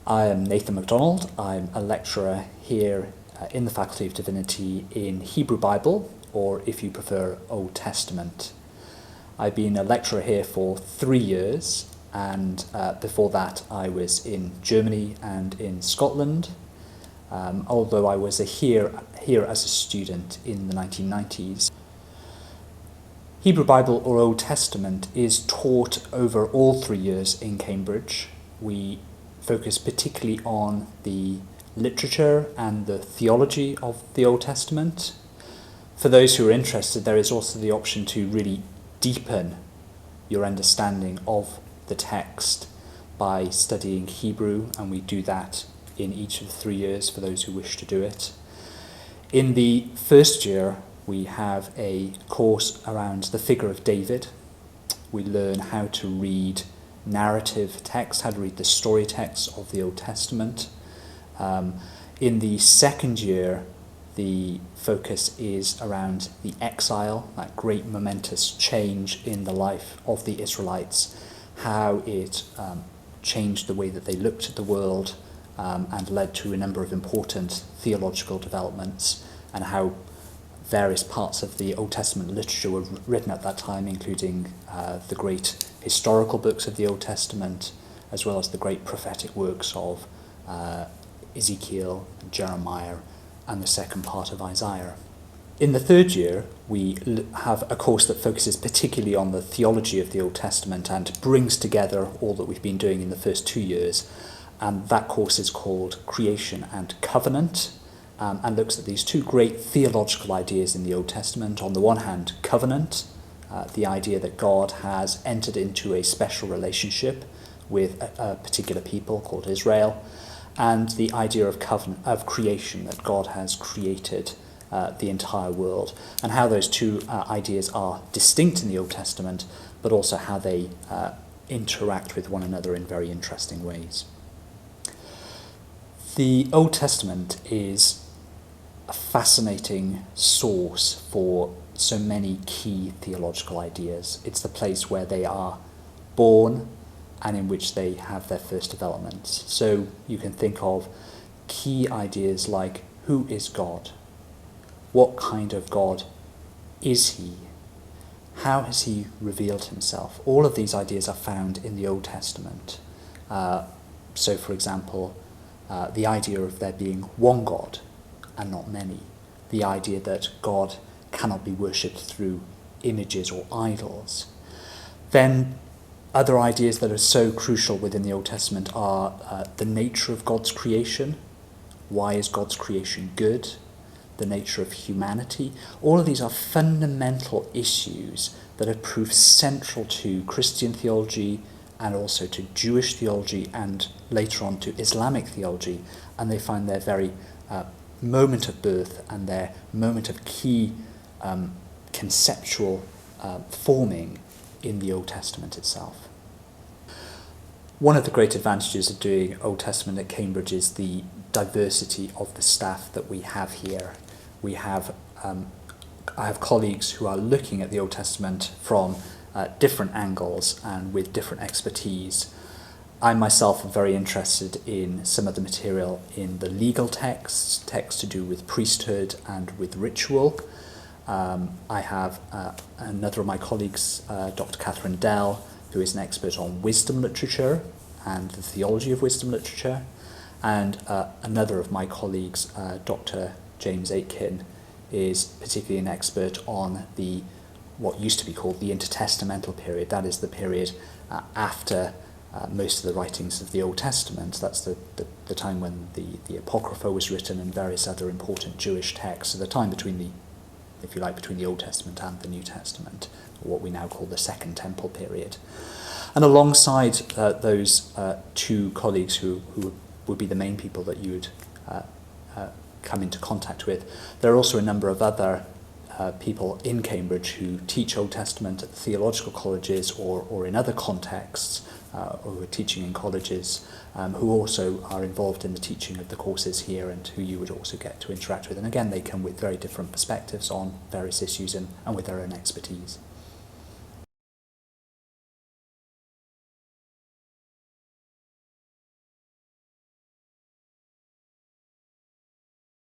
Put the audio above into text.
I am Nathan MacDonald. I'm a lecturer here in the Faculty of Divinity in Hebrew Bible, or if you prefer, Old Testament. I've been a lecturer here for 3 years, and before that I was in Germany and in Scotland, although I was here as a student in the 1990s. Hebrew Bible or Old Testament is taught over all 3 years in Cambridge. We focus particularly on the literature and the theology of the Old Testament. For those who are interested, there is also the option to really deepen your understanding of the text by studying Hebrew, and we do that in each of the 3 years for those who wish to do it. In the first year, we have a course around the figure of David. We learn how to read narrative text, how to read the story text of the Old Testament. In the second year, the focus is around the exile, that great momentous change in the life of the Israelites, how it changed the way that they looked at the world and led to a number of important theological developments, and how various parts of the Old Testament literature were written at that time, including the great historical books of the Old Testament, as well as the great prophetic works of Ezekiel, Jeremiah, and the second part of Isaiah. In the third year, we have a course that focuses particularly on the theology of the Old Testament and brings together all that we've been doing in the first 2 years. And that course is called Creation and Covenant, and looks at these two great theological ideas in the Old Testament. On the one hand, covenant, the idea that God has entered into a special relationship with a particular people called Israel, and the idea of covenant, of creation, that God has created the entire world, and how those two ideas are distinct in the Old Testament, but also how they interact with one another in very interesting ways. The Old Testament is a fascinating source for so many key theological ideas. It's the place where they are born and in which they have their first developments. So you can think of key ideas like, who is God? What kind of God is he? How has he revealed himself? All of these ideas are found in the Old Testament. So for example, the idea of there being one God and not many. The idea that God cannot be worshipped through images or idols. Then other ideas that are so crucial within the Old Testament are the nature of God's creation. Why is God's creation good? The nature of humanity. All of these are fundamental issues that have proved central to Christian theology and also to Jewish theology and later on to Islamic theology, and they find their very moment of birth and their moment of key conceptual forming in the Old Testament itself. One of the great advantages of doing Old Testament at Cambridge is the diversity of the staff that we have here. I have colleagues who are looking at the Old Testament from different angles and with different expertise. I myself am very interested in some of the material in the legal texts to do with priesthood and with ritual. I have another of my colleagues, Dr Catherine Dell, who is an expert on wisdom literature and the theology of wisdom literature, and another of my colleagues, Dr James Aitken, is particularly an expert on what used to be called the intertestamental period. That is the period after most of the writings of the Old Testament. That's the time when the Apocrypha was written and various other important Jewish texts. So the time between the Old Testament and the New Testament, or what we now call the Second Temple period. And alongside those two colleagues who would be the main people that you would come into contact with, there are also a number of other people in Cambridge who teach Old Testament at the theological colleges or in other contexts, or who are teaching in colleges, who also are involved in the teaching of the courses here and who you would also get to interact with. And again, they come with very different perspectives on various issues and with their own expertise.